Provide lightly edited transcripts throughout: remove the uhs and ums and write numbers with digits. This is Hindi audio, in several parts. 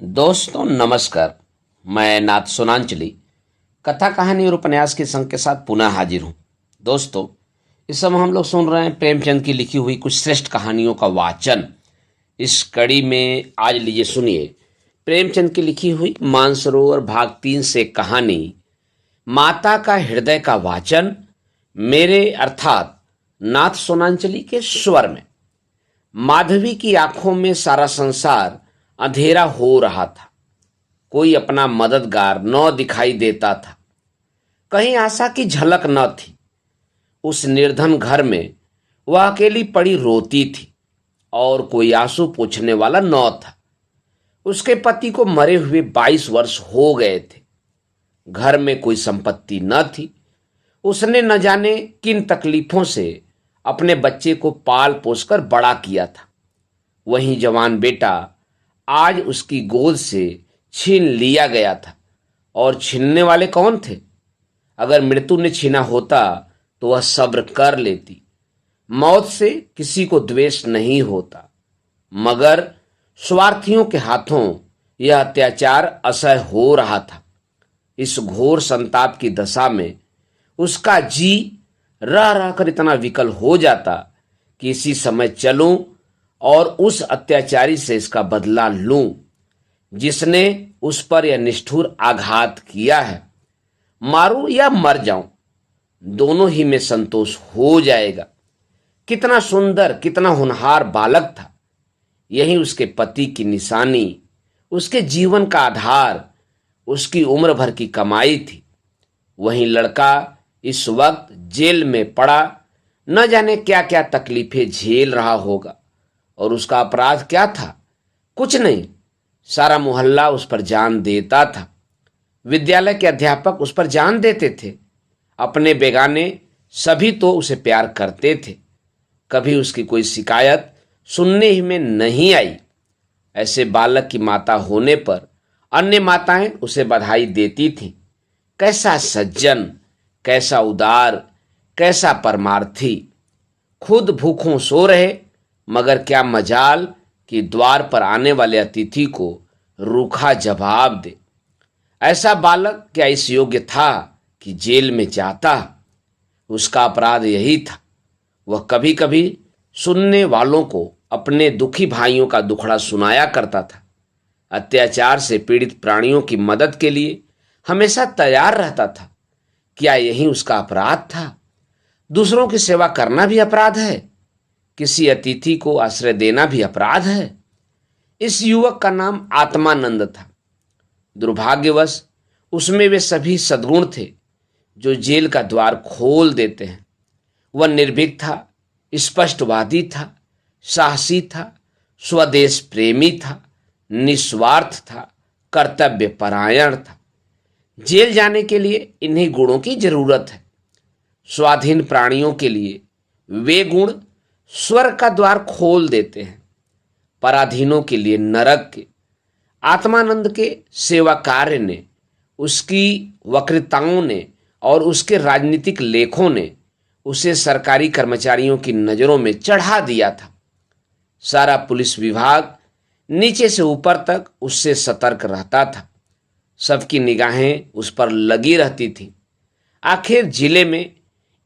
दोस्तों नमस्कार। मैं नाथ सोनांचली कथा कहानी और उपन्यास के संग के साथ पुनः हाजिर हूँ। दोस्तों, इस समय हम लोग सुन रहे हैं प्रेमचंद की लिखी हुई कुछ श्रेष्ठ कहानियों का वाचन। इस कड़ी में आज लीजिए सुनिए प्रेमचंद की लिखी हुई मानसरोवर भाग 3 से कहानी माता का हृदय का वाचन मेरे अर्थात नाथ सोनांचली के स्वर में। माधवी की आंखों में सारा संसार अंधेरा हो रहा था। कोई अपना मददगार न दिखाई देता था। कहीं आशा की झलक न थी। उस निर्धन घर में वह अकेली पड़ी रोती थी और कोई आंसू पोंछने वाला न था। उसके पति को मरे हुए 22 वर्ष हो गए थे। घर में कोई संपत्ति न थी। उसने न जाने किन तकलीफों से अपने बच्चे को पाल पोसकर बड़ा किया था। वहीं जवान बेटा आज उसकी गोद से छीन लिया गया था। और छीनने वाले कौन थे? अगर मृत्यु ने छीना होता तो वह सब्र कर लेती। मौत से किसी को द्वेष नहीं होता, मगर स्वार्थियों के हाथों यह अत्याचार असह्य हो रहा था। इस घोर संताप की दशा में उसका जी रह रहकर इतना विकल हो जाता कि इसी समय चलूं और उस अत्याचारी से इसका बदला लूं जिसने उस पर यह निष्ठुर आघात किया है। मारूं या मर जाऊं, दोनों ही में संतोष हो जाएगा। कितना सुंदर, कितना होनहार बालक था। यही उसके पति की निशानी, उसके जीवन का आधार, उसकी उम्र भर की कमाई थी। वही लड़का इस वक्त जेल में पड़ा न जाने क्या क्या तकलीफें झेल रहा होगा। और उसका अपराध क्या था? कुछ नहीं। सारा मोहल्ला उस पर जान देता था। विद्यालय के अध्यापक उस पर जान देते थे। अपने बेगाने सभी तो उसे प्यार करते थे। कभी उसकी कोई शिकायत सुनने ही में नहीं आई। ऐसे बालक की माता होने पर अन्य माताएं उसे बधाई देती थीं। कैसा सज्जन, कैसा उदार, कैसा परमार्थी। खुद भूखों सो रहे, मगर क्या मजाल कि द्वार पर आने वाले अतिथि को रूखा जवाब दे। ऐसा बालक क्या इस योग्य था कि जेल में जाता? उसका अपराध यही था। वह कभी कभी सुनने वालों को अपने दुखी भाइयों का दुखड़ा सुनाया करता था। अत्याचार से पीड़ित प्राणियों की मदद के लिए हमेशा तैयार रहता था। क्या यही उसका अपराध था? दूसरों की सेवा करना भी अपराध है। किसी अतिथि को आश्रय देना भी अपराध है। इस युवक का नाम आत्मानंद था। दुर्भाग्यवश उसमें वे सभी सद्गुण थे जो जेल का द्वार खोल देते हैं। वह निर्भीक था, स्पष्टवादी था, साहसी था, स्वदेश प्रेमी था, निस्वार्थ था, कर्तव्य परायण था। जेल जाने के लिए इन्हीं गुणों की जरूरत है। स्वाधीन प्राणियों के लिए वे गुण स्वर्ग का द्वार खोल देते हैं, पराधीनों के लिए नरक के। आत्मानंद के सेवा कार्य ने, उसकी वक्रताओं ने और उसके राजनीतिक लेखों ने उसे सरकारी कर्मचारियों की नजरों में चढ़ा दिया था। सारा पुलिस विभाग नीचे से ऊपर तक उससे सतर्क रहता था। सबकी निगाहें उस पर लगी रहती थीं। आखिर जिले में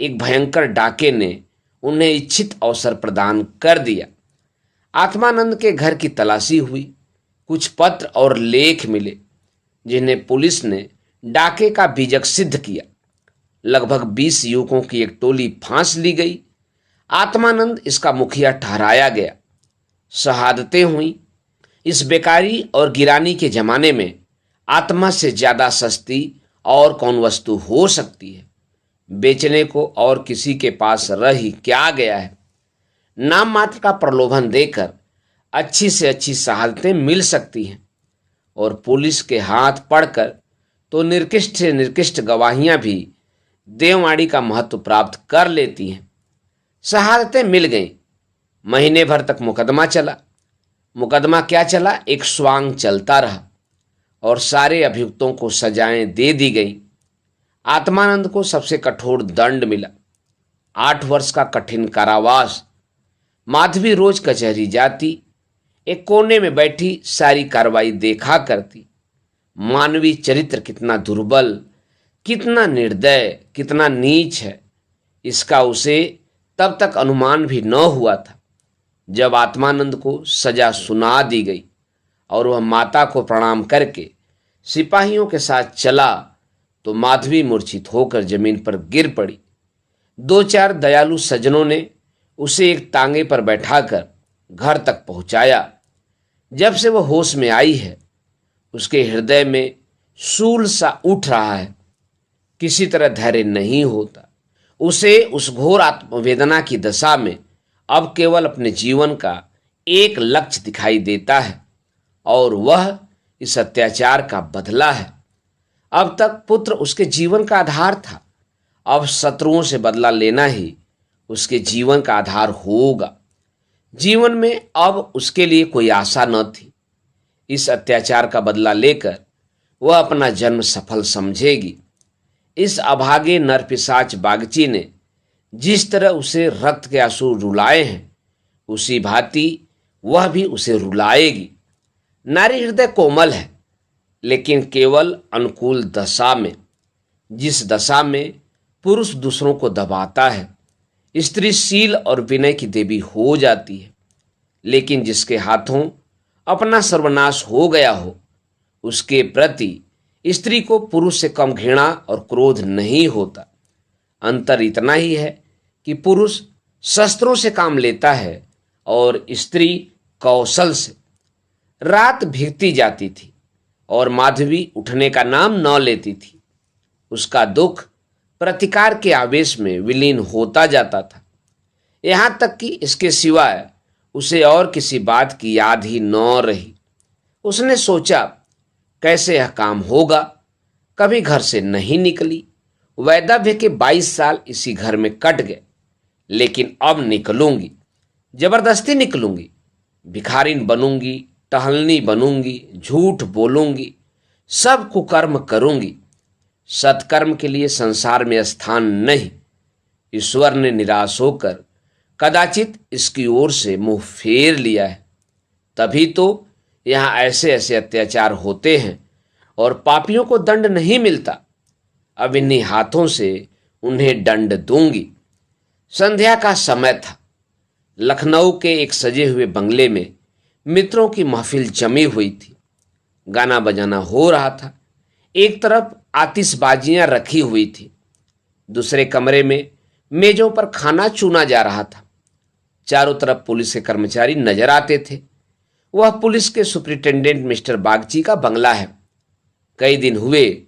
एक भयंकर डाके ने उन्हें इच्छित अवसर प्रदान कर दिया। आत्मानंद के घर की तलाशी हुई। कुछ पत्र और लेख मिले जिन्हें पुलिस ने डाके का बीजक सिद्ध किया। लगभग 20 युवकों की एक टोली फांस ली गई। आत्मानंद इसका मुखिया ठहराया गया। शहादतें हुई। इस बेकारी और गिरानी के जमाने में आत्मा से ज्यादा सस्ती और कौन वस्तु हो सकती है? बेचने को और किसी के पास रह ही क्या गया है? नाम मात्र का प्रलोभन देकर अच्छी से अच्छी शहादतें मिल सकती हैं और पुलिस के हाथ पड़कर तो निकृष्ट से निकृष्ट गवाहियां भी देववाणी का महत्व प्राप्त कर लेती हैं। शहादतें मिल गईं। महीने भर तक मुकदमा चला। मुकदमा क्या चला, एक स्वांग चलता रहा और सारे अभियुक्तों को सजाएं दे दी गई। आत्मानंद को सबसे कठोर दंड मिला, 8 वर्ष का कठिन कारावास। माधवी रोज कचहरी जाती, एक कोने में बैठी सारी कार्रवाई देखा करती। मानवीय चरित्र कितना दुर्बल, कितना निर्दय, कितना नीच है, इसका उसे तब तक अनुमान भी न हुआ था। जब आत्मानंद को सजा सुना दी गई और वह माता को प्रणाम करके सिपाहियों के साथ चला तो माधवी मूर्छित होकर जमीन पर गिर पड़ी। दो चार दयालु सज्जनों ने उसे एक तांगे पर बैठाकर घर तक पहुंचाया। जब से वह होश में आई है, उसके हृदय में शूल सा उठ रहा है। किसी तरह धैर्य नहीं होता। उसे उस घोर आत्मवेदना की दशा में अब केवल अपने जीवन का एक लक्ष्य दिखाई देता है और वह इस अत्याचार का बदला है। अब तक पुत्र उसके जीवन का आधार था, अब शत्रुओं से बदला लेना ही उसके जीवन का आधार होगा। जीवन में अब उसके लिए कोई आशा न थी। इस अत्याचार का बदला लेकर वह अपना जन्म सफल समझेगी। इस अभागे नरपिशाच बागची ने जिस तरह उसे रक्त के आंसू रुलाए हैं, उसी भांति वह भी उसे रुलाएगी। नारी हृदय कोमल है, लेकिन केवल अनुकूल दशा में। जिस दशा में पुरुष दूसरों को दबाता है, स्त्री शील और विनय की देवी हो जाती है। लेकिन जिसके हाथों अपना सर्वनाश हो गया हो, उसके प्रति स्त्री को पुरुष से कम घृणा और क्रोध नहीं होता। अंतर इतना ही है कि पुरुष शस्त्रों से काम लेता है और स्त्री कौशल से। रात भीगती जाती थी और माधवी उठने का नाम न लेती थी। उसका दुख प्रतिकार के आवेश में विलीन होता जाता था, यहाँ तक कि इसके सिवाय उसे और किसी बात की याद ही न रही। उसने सोचा, कैसे यह काम होगा। कभी घर से नहीं निकली। वैधव्य के 22 साल इसी घर में कट गए, लेकिन अब निकलूंगी, जबरदस्ती निकलूंगी। भिखारिन बनूंगी, टहलनी बनूंगी, झूठ बोलूंगी, सब कुकर्म करूंगी। सत्कर्म के लिए संसार में स्थान नहीं। ईश्वर ने निराश होकर कदाचित इसकी ओर से मुंह फेर लिया है। तभी तो यहाँ ऐसे ऐसे अत्याचार होते हैं और पापियों को दंड नहीं मिलता। अब इन्हीं हाथों से उन्हें दंड दूंगी। संध्या का समय था। लखनऊ के एक सजे हुए बंगले में मित्रों की महफिल जमी हुई थी। गाना बजाना हो रहा था। एक तरफ आतिशबाजियां रखी हुई थी, दूसरे कमरे में मेजों पर खाना चुना जा रहा था। चारों तरफ पुलिस के कर्मचारी नजर आते थे। वह पुलिस के सुपरिटेंडेंट मिस्टर बागची का बंगला है। कई दिन हुए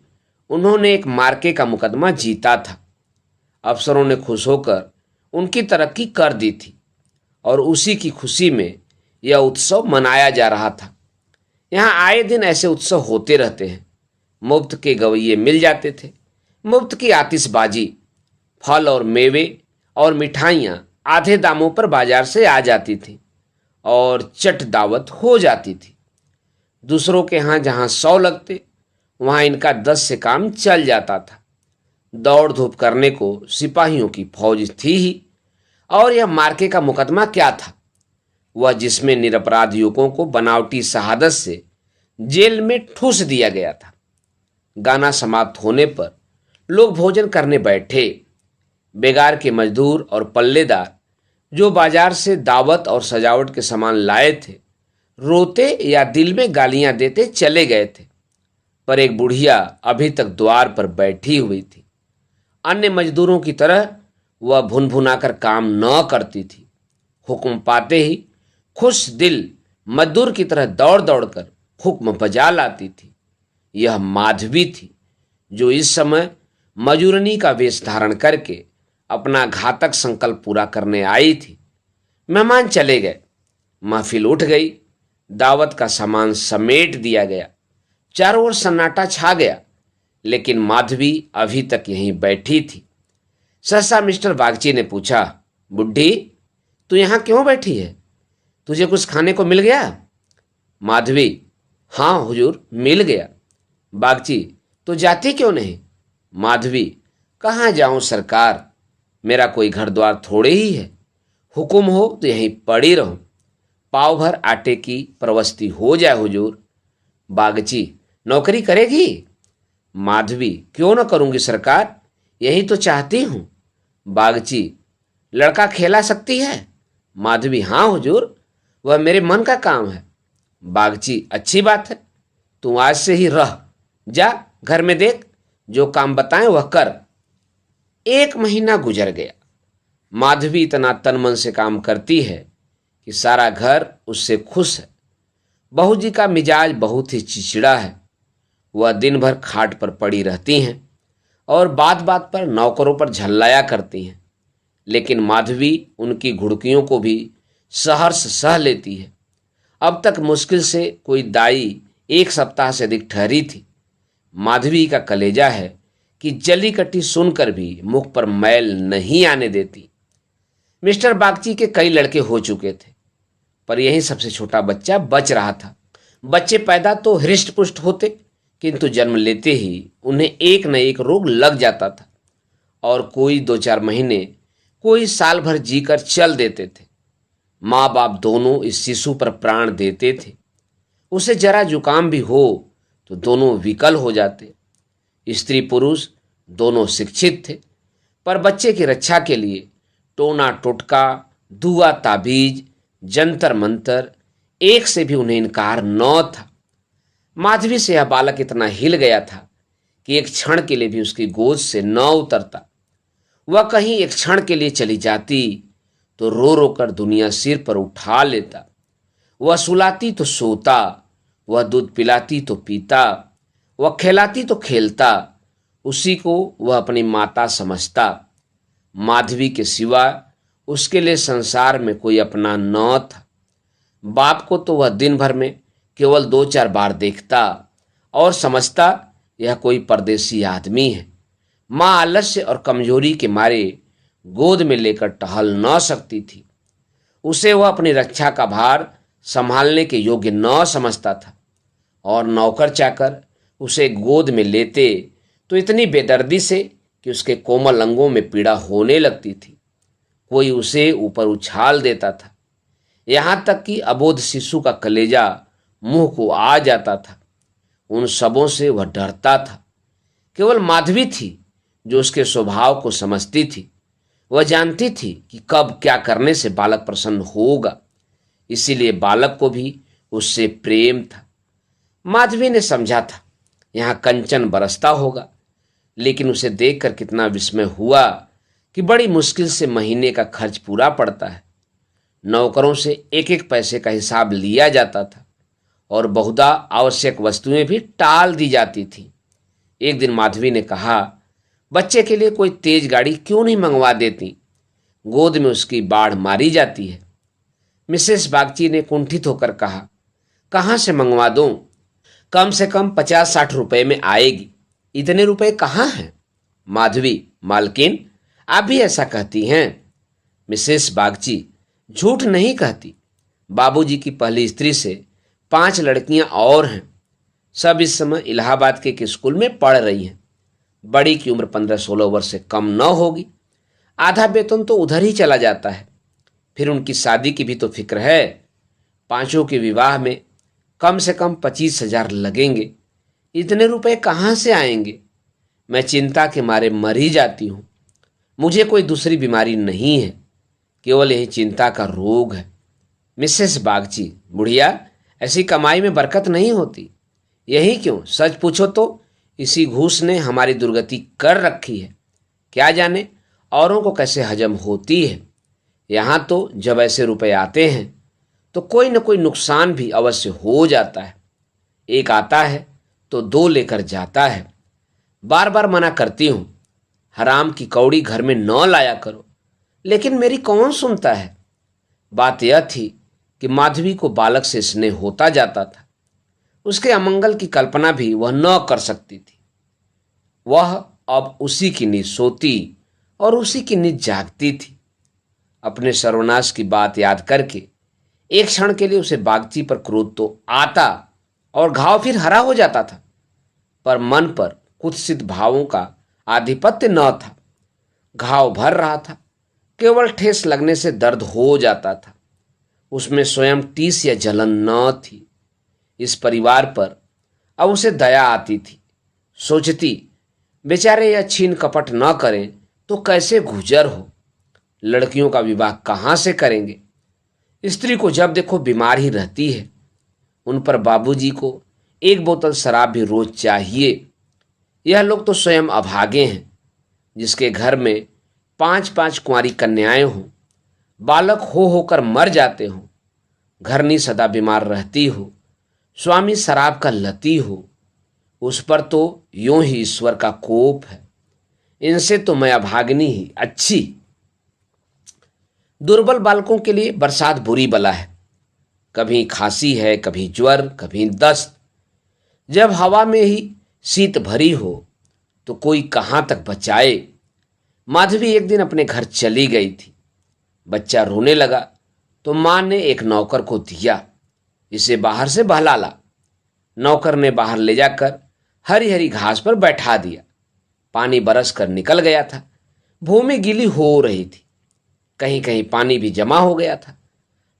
उन्होंने एक मार्के का मुकदमा जीता था। अफसरों ने खुश होकर उनकी तरक्की कर दी थी और उसी की खुशी में यह उत्सव मनाया जा रहा था। यहाँ आए दिन ऐसे उत्सव होते रहते हैं। मुफ्त के गवैये मिल जाते थे, मुफ्त की आतिशबाजी, फल और मेवे और मिठाइयाँ आधे दामों पर बाजार से आ जाती थी और चट दावत हो जाती थी। दूसरों के यहाँ जहाँ 100 लगते, वहाँ इनका 10 से काम चल जाता था। दौड़ धूप करने को सिपाहियों की फौज थी ही। और यह मार्के का मुकदमा क्या था, वह जिसमें निरपराध युवकों को बनावटी शहादत से जेल में ठूस दिया गया था। गाना समाप्त होने पर लोग भोजन करने बैठे। बेगार के मजदूर और पल्लेदार जो बाजार से दावत और सजावट के सामान लाए थे, रोते या दिल में गालियां देते चले गए थे। पर एक बुढ़िया अभी तक द्वार पर बैठी हुई थी। अन्य मजदूरों की तरह वह भुनभुनाकर काम न करती थी। हुक्म पाते ही खुश दिल मजदूर की तरह दौड़ दौड़कर हुक्म बजा लाती थी। यह माधवी थी, जो इस समय मजूरनी का वेश धारण करके अपना घातक संकल्प पूरा करने आई थी। मेहमान चले गए, महफिल उठ गई, दावत का सामान समेट दिया गया, चारों ओर सन्नाटा छा गया, लेकिन माधवी अभी तक यहीं बैठी थी। सहसा मिस्टर बागची ने पूछा, बुढ़ी तू यहाँ क्यों बैठी है? तुझे कुछ खाने को मिल गया? माधवी, हाँ हुजूर मिल गया। बागची, तो जाती क्यों नहीं? माधवी, कहाँ जाऊं सरकार, मेरा कोई घर द्वार थोड़े ही है। हुक्म हो तो यहीं पड़ी रहूं। पाव भर आटे की प्रवस्ती हो जाए हुजूर। बागची, नौकरी करेगी? माधवी, क्यों न करूंगी सरकार, यही तो चाहती हूं। बागची, लड़का खेला सकती है? माधवी, हाँ हुजूर, वह मेरे मन का काम है। बागची, अच्छी बात है, तू आज से ही रह, जा घर में देख, जो काम बताएं वह कर। 1 महीना गुजर गया। माधवी इतना तन मन से काम करती है कि सारा घर उससे खुश है। बहू जी का मिजाज बहुत ही चिड़चिड़ा है। वह दिन भर खाट पर पड़ी रहती हैं और बात बात पर नौकरों पर झल्लाया करती हैं, लेकिन माधवी उनकी घुड़कियों को भी सहर्ष सह लेती है। अब तक मुश्किल से कोई दाई 1 सप्ताह से अधिक ठहरी थी। माधवी का कलेजा है कि जली कट्टी सुनकर भी मुख पर मैल नहीं आने देती। मिस्टर बागची के कई लड़के हो चुके थे, पर यही सबसे छोटा बच्चा बच रहा था। बच्चे पैदा तो हृष्ट पुष्ट होते, किंतु जन्म लेते ही उन्हें एक न एक रोग लग जाता था और कोई 2-4 महीने, कोई साल भर जीकर चल देते थे। माँ बाप दोनों इस शिशु पर प्राण देते थे। उसे जरा जुकाम भी हो तो दोनों विकल हो जाते। स्त्री पुरुष दोनों शिक्षित थे, पर बच्चे की रक्षा के लिए टोना टोटका, दुआ ताबीज, जंतर मंतर, एक से भी उन्हें इनकार न था। माधवी से यह बालक इतना हिल गया था कि एक क्षण के लिए भी उसकी गोद से न उतरता। वह कहीं एक क्षण के लिए चली जाती तो रो रो कर दुनिया सिर पर उठा लेता। वह सुलाती तो सोता, वह दूध पिलाती तो पीता, वह खिलाती तो खेलता। उसी को वह अपनी माता समझता। माधवी के सिवा उसके लिए संसार में कोई अपना न था। बाप को तो वह दिन भर में केवल 2-4 बार देखता और समझता यह कोई परदेसी आदमी है। माँ आलस्य और कमजोरी के मारे गोद में लेकर टहल न सकती थी। उसे वह अपनी रक्षा का भार संभालने के योग्य न समझता था और नौकर चाकर उसे गोद में लेते तो इतनी बेदर्दी से कि उसके कोमल अंगों में पीड़ा होने लगती थी। कोई उसे ऊपर उछाल देता था, यहाँ तक कि अबोध शिशु का कलेजा मुंह को आ जाता था। उन सबों से वह डरता था। केवल माधवी थी जो उसके स्वभाव को समझती थी। वह जानती थी कि कब क्या करने से बालक प्रसन्न होगा, इसीलिए बालक को भी उससे प्रेम था। माधवी ने समझा था यहाँ कंचन बरसता होगा, लेकिन उसे देखकर कितना विस्मय हुआ कि बड़ी मुश्किल से महीने का खर्च पूरा पड़ता है। नौकरों से एक एक पैसे का हिसाब लिया जाता था और बहुधा आवश्यक वस्तुएं भी टाल दी जाती थी। एक दिन माधवी ने कहा, बच्चे के लिए कोई तेज गाड़ी क्यों नहीं मंगवा देती, गोद में उसकी बाढ़ मारी जाती है। मिसेस बागची ने कुंठित होकर कहा, कहाँ से मंगवा दूं, कम से कम 50-60 रुपए में आएगी, इतने रुपए कहाँ हैं? माधवी, मालकिन, आप भी ऐसा कहती हैं? मिसेस बागची, झूठ नहीं कहती। बाबूजी की पहली स्त्री से 5 लड़कियां और हैं। सब इस समय इलाहाबाद के एक स्कूल में पढ़ रही हैं। बड़ी की उम्र 15-16 वर्ष से कम न होगी। आधा वेतन तो उधर ही चला जाता है। फिर उनकी शादी की भी तो फिक्र है। 5 के विवाह में कम से कम 25,000 लगेंगे। इतने रुपए कहाँ से आएंगे? मैं चिंता के मारे मर ही जाती हूँ। मुझे कोई दूसरी बीमारी नहीं है, केवल यही चिंता का रोग है। मिसेस बागची, बुढ़िया, ऐसी कमाई में बरकत नहीं होती। यही क्यों, सच पूछो तो इसी घूस ने हमारी दुर्गति कर रखी है। क्या जाने औरों को कैसे हजम होती है। यहाँ तो जब ऐसे रुपए आते हैं तो कोई न कोई नुकसान भी अवश्य हो जाता है। एक आता है तो 2 लेकर जाता है। बार बार मना करती हूँ, हराम की कौड़ी घर में न लाया करो, लेकिन मेरी कौन सुनता है। बात यह थी कि माधवी को बालक से स्नेह होता जाता था। उसके अमंगल की कल्पना भी वह न कर सकती थी। वह अब उसी की नींद सोती और उसी की नींद जागती थी। अपने सर्वनाश की बात याद करके एक क्षण के लिए उसे बागची पर क्रोध तो आता और घाव फिर हरा हो जाता था, पर मन पर कुत्सित भावों का आधिपत्य न था। घाव भर रहा था, केवल ठेस लगने से दर्द हो जाता था। उसमें स्वयं टीस या जलन न थी। इस परिवार पर अब उसे दया आती थी। सोचती, बेचारे यह छीन कपट न करें तो कैसे गुजर हो। लड़कियों का विवाह कहाँ से करेंगे। स्त्री को जब देखो बीमार ही रहती है। उन पर बाबूजी को एक बोतल शराब भी रोज चाहिए। यह लोग तो स्वयं अभागे हैं, जिसके घर में 5-5 कुंवारी कन्याएं हों, बालक हो होकर मर जाते हों, घरनी सदा बीमार रहती हो, स्वामी शराब का लती हो, उस पर तो यूं ही ईश्वर का कोप है। इनसे तो मैं अभागिनी ही अच्छी। दुर्बल बालकों के लिए बरसात बुरी बला है। कभी खांसी है, कभी ज्वर, कभी दस्त। जब हवा में ही शीत भरी हो तो कोई कहाँ तक बचाए। माधवी एक दिन अपने घर चली गई थी। बच्चा रोने लगा तो माँ ने एक नौकर को दिया, इसे बाहर से बहला ला। नौकर ने बाहर ले जाकर हरी हरी घास पर बैठा दिया। पानी बरस कर निकल गया था। भूमि गीली हो रही थी, कहीं कहीं पानी भी जमा हो गया था।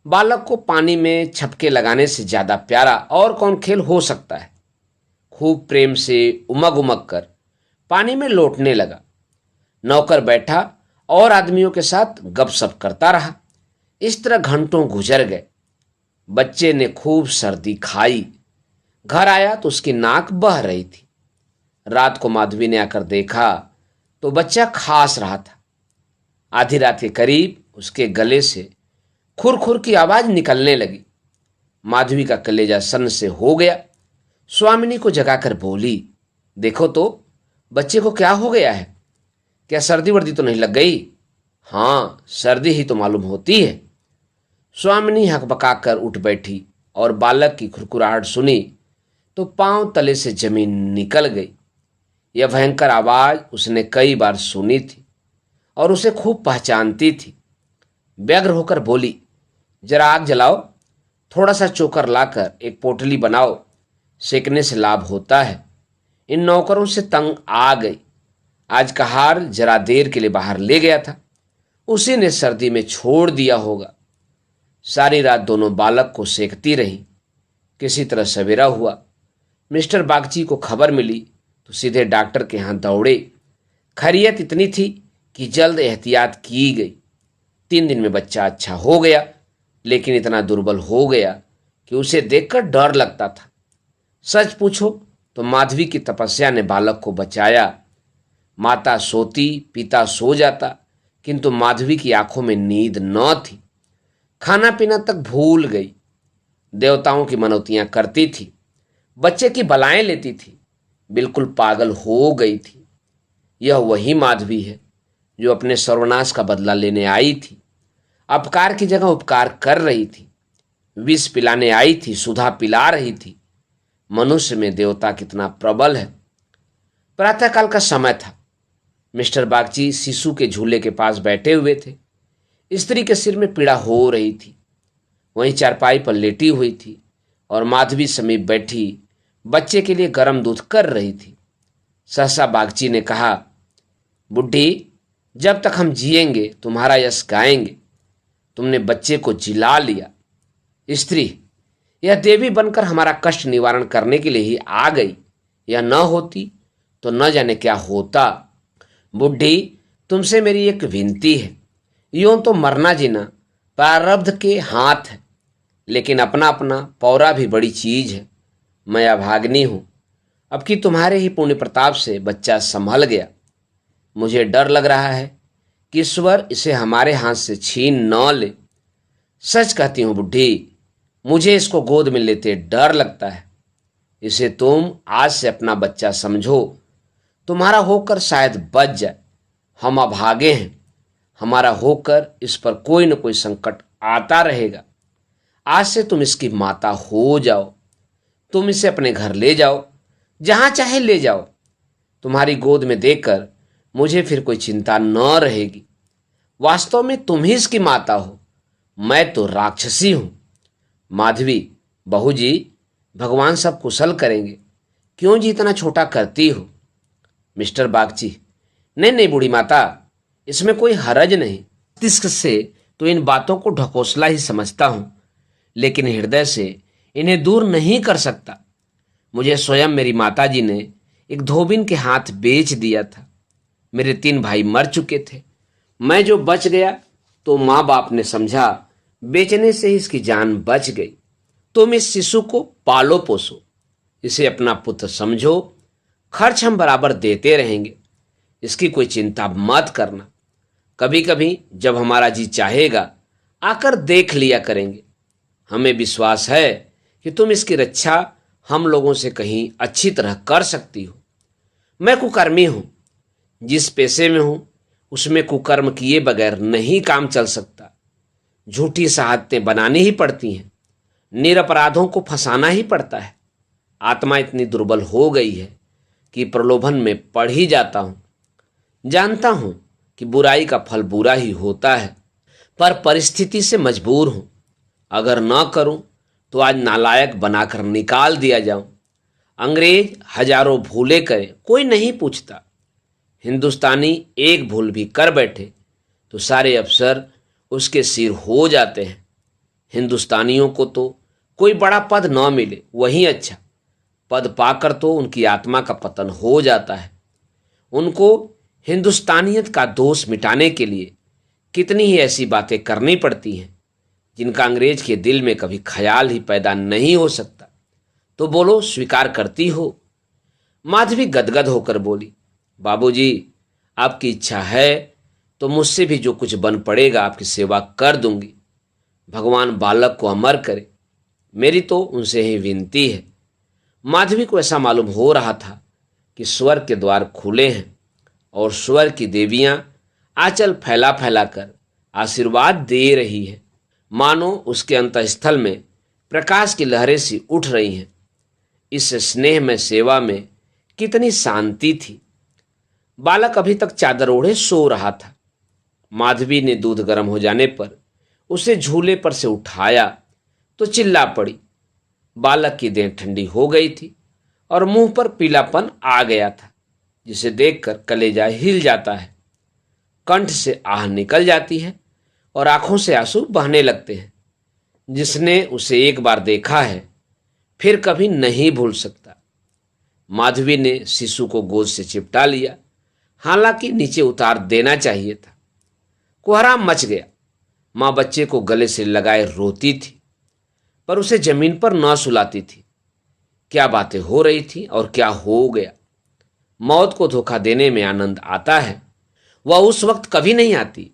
बालक को पानी में छपके लगाने से ज्यादा प्यारा और कौन खेल हो सकता है। खूब प्रेम से उमग उमग कर पानी में लौटने लगा। नौकर बैठा और आदमियों के साथ गपशप करता रहा। इस तरह घंटों गुजर गए। बच्चे ने खूब सर्दी खाई। घर आया तो उसकी नाक बह रही थी। रात को माधवी ने आकर देखा तो बच्चा खांस रहा था। आधी रात के करीब उसके गले से खुर खुर की आवाज निकलने लगी। माधवी का कलेजा सन्न से हो गया। स्वामिनी को जगाकर बोली, देखो तो बच्चे को क्या हो गया है। क्या सर्दी वर्दी तो नहीं लग गई। हाँ, सर्दी ही तो मालूम होती है। स्वामिनी हकबकाकर उठ बैठी और बालक की खुरखुराहट सुनी तो पांव तले से जमीन निकल गई। यह भयंकर आवाज उसने कई बार सुनी थी और उसे खूब पहचानती थी। व्यग्र होकर बोली, जरा आग जलाओ, थोड़ा सा चोकर लाकर एक पोटली बनाओ, सेकने से लाभ होता है। इन नौकरों से तंग आ गई। आज कहार जरा देर के लिए बाहर ले गया था, उसी ने सर्दी में छोड़ दिया होगा। सारी रात दोनों बालक को सेकती रही। किसी तरह सवेरा हुआ। मिस्टर बागची को खबर मिली तो सीधे डॉक्टर के यहाँ दौड़े। खैरियत इतनी थी कि जल्द एहतियात की गई। 3 दिन में बच्चा अच्छा हो गया, लेकिन इतना दुर्बल हो गया कि उसे देखकर डर लगता था। सच पूछो तो माधवी की तपस्या ने बालक को बचाया। माता सोती, पिता सो जाता, किंतु माधवी की आंखों में नींद न थी। खाना पीना तक भूल गई। देवताओं की मनौतियां करती थी, बच्चे की बलाएं लेती थी, बिल्कुल पागल हो गई थी। यह वही माधवी है जो अपने सर्वनाश का बदला लेने आई थी। अपकार की जगह उपकार कर रही थी। विष पिलाने आई थी, सुधा पिला रही थी। मनुष्य में देवता कितना प्रबल है। प्रातःकाल का समय था। मिस्टर बागची शिशु के झूले के पास बैठे हुए थे। स्त्री के सिर में पीड़ा हो रही थी। वहीं चारपाई पर लेटी हुई थी और माधवी समीप बैठी बच्चे के लिए गर्म दूध कर रही थी। सहसा बागची ने कहा, बुढ़ी, जब तक हम जिएंगे तुम्हारा यश गाएंगे। तुमने बच्चे को जिला लिया। स्त्री, यह देवी बनकर हमारा कष्ट निवारण करने के लिए ही आ गई। यह न होती तो न जाने क्या होता। बुढ़ी, तुमसे मेरी एक विनती है। यूं तो मरना जीना प्रारब्ध के हाथ है, लेकिन अपना अपना पौरा भी बड़ी चीज है। मैं अभाग्नि हूं। अब कि तुम्हारे ही पुण्य प्रताप से बच्चा संभल गया। मुझे डर लग रहा है कि ईश्वर इसे हमारे हाथ से छीन न ले। सच कहती हूं बुढ़ी, मुझे इसको गोद में लेते डर लगता है। इसे तुम आज से अपना बच्चा समझो। तुम्हारा होकर शायद बच जाए। हम अभागे हैं। हमारा होकर इस पर कोई न कोई संकट आता रहेगा। आज से तुम इसकी माता हो जाओ। तुम इसे अपने घर ले जाओ, जहां चाहे ले जाओ। तुम्हारी गोद में देकर मुझे फिर कोई चिंता न रहेगी। वास्तव में तुम ही इसकी माता हो, मैं तो राक्षसी हूं। माधवी, बहू जी, भगवान सब कुशल करेंगे। क्यों जी इतना छोटा करती हो। मिस्टर बागची, नहीं नहीं बूढ़ी माता, इसमें कोई हरज नहीं। मस्तिष्क से तो इन बातों को ढकोसला ही समझता हूं, लेकिन हृदय से इन्हें दूर नहीं कर सकता। मुझे स्वयं मेरी माताजी ने एक धोबिन के हाथ बेच दिया था। मेरे 3 भाई मर चुके थे। मैं जो बच गया तो माँ बाप ने समझा बेचने से ही इसकी जान बच गई। तुम इस शिशु को पालो पोसो, इसे अपना पुत्र समझो, खर्च हम बराबर देते रहेंगे, इसकी कोई चिंता मत करना। कभी कभी जब हमारा जी चाहेगा आकर देख लिया करेंगे। हमें विश्वास है कि तुम इसकी रक्षा हम लोगों से कहीं अच्छी तरह कर सकती हो। मैं कुकर्मी हूं, जिस पेशे में हूं उसमें कुकर्म किए बगैर नहीं काम चल सकता। झूठी शहादतें बनानी ही पड़ती हैं, निरपराधों को फंसाना ही पड़ता है। आत्मा इतनी दुर्बल हो गई है कि प्रलोभन में पड़ ही जाता हूं। जानता हूं कि बुराई का फल बुरा ही होता है, पर परिस्थिति से मजबूर हूं। अगर न करूं तो आज नालायक बनाकर निकाल दिया जाऊं। अंग्रेज हजारों भूले करे, कोई नहीं पूछता। हिंदुस्तानी एक भूल भी कर बैठे तो सारे अफसर उसके सिर हो जाते हैं। हिंदुस्तानियों को तो कोई बड़ा पद न मिले वही अच्छा, पद पाकर तो उनकी आत्मा का पतन हो जाता है। उनको हिंदुस्तानियत का दोष मिटाने के लिए कितनी ही ऐसी बातें करनी पड़ती हैं जिनका अंग्रेज के दिल में कभी ख्याल ही पैदा नहीं हो सकता। तो बोलो, स्वीकार करती हो? माधवी गदगद होकर बोली, बाबूजी, आपकी इच्छा है तो मुझसे भी जो कुछ बन पड़ेगा आपकी सेवा कर दूंगी। भगवान बालक को अमर करे, मेरी तो उनसे ही विनती है। माधवी को ऐसा मालूम हो रहा था कि स्वर्ग के द्वार खुले हैं और स्वर्ग की देवियां आंचल फैला फैला कर आशीर्वाद दे रही है। मानो उसके अंतःस्थल में प्रकाश की लहरें सी उठ रही हैं। इस स्नेह में सेवा में कितनी शांति थी। बालक अभी तक चादर ओढ़े सो रहा था। माधवी ने दूध गर्म हो जाने पर उसे झूले पर से उठाया तो चिल्ला पड़ी। बालक की देह ठंडी हो गई थी और मुंह पर पीलापन आ गया था, जिसे देखकर कलेजा हिल जाता है, कंठ से आह निकल जाती है और आंखों से आंसू बहने लगते हैं। जिसने उसे एक बार देखा है फिर कभी नहीं भूल सकता। माधवी ने शिशु को गोद से चिपटा लिया, हालांकि नीचे उतार देना चाहिए था। कोहराम मच गया। मां बच्चे को गले से लगाए रोती थी, पर उसे जमीन पर न सुलाती थी। क्या बातें हो रही थी और क्या हो गया। मौत को धोखा देने में आनंद आता है, वह उस वक्त कभी नहीं आती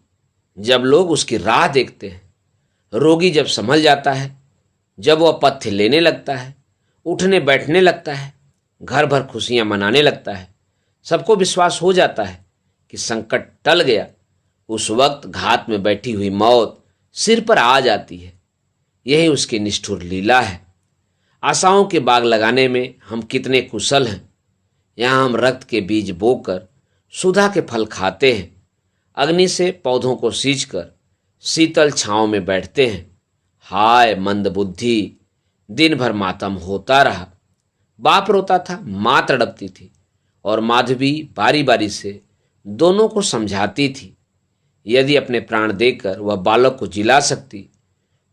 जब लोग उसकी राह देखते हैं। रोगी जब संभल जाता है, जब वह पथ्य लेने लगता है, उठने बैठने लगता है, घर भर खुशियां मनाने लगता है, सबको विश्वास हो जाता है कि संकट टल गया। उस वक्त घात में बैठी हुई मौत सिर पर आ जाती है। यही उसकी निष्ठुर लीला है। आशाओं के बाग लगाने में हम कितने कुशल हैं। यहाँ हम रक्त के बीज बोकर सुधा के फल खाते हैं, अग्नि से पौधों को सींचकर शीतल छांव में बैठते हैं। हाय मंद बुद्धि, दिन भर मातम होता रहा। बाप रोता था, माँ तड़पती थी और माधवी बारी बारी से दोनों को समझाती थी। यदि अपने प्राण देकर वह बालक को जिला सकती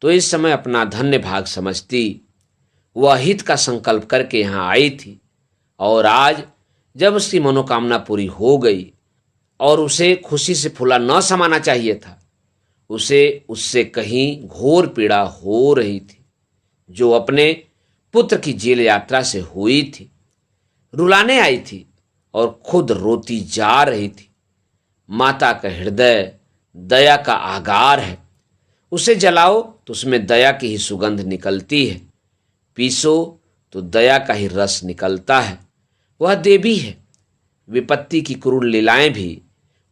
तो इस समय अपना धन्य भाग समझती। वह हित का संकल्प करके यहाँ आई थी और आज जब उसकी मनोकामना पूरी हो गई और उसे खुशी से फूला न समाना चाहिए था, उसे उससे कहीं घोर पीड़ा हो रही थी, जो अपने पुत्र की जेल यात्रा से हुई थी। रुलाने आई थी और खुद रोती जा रही थी। माता का हृदय दया का आगार है। उसे जलाओ तो उसमें दया की ही सुगंध निकलती है, पीसो तो दया का ही रस निकलता है। वह देवी है। विपत्ति की क्रूर लीलाएं भी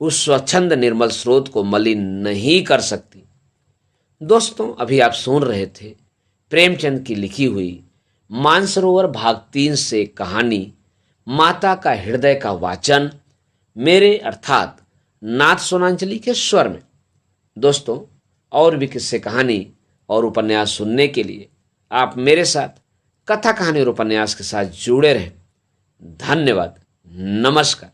उस स्वच्छंद निर्मल स्रोत को मलिन नहीं कर सकती। दोस्तों, अभी आप सुन रहे थे प्रेमचंद की लिखी हुई मानसरोवर भाग 3 से कहानी माता का हृदय का वाचन, मेरे अर्थात नाथ सोनांचली के स्वर में। दोस्तों, और भी किस्से कहानी और उपन्यास सुनने के लिए आप मेरे साथ कथा कहानी और उपन्यास के साथ जुड़े रहें। धन्यवाद। नमस्कार।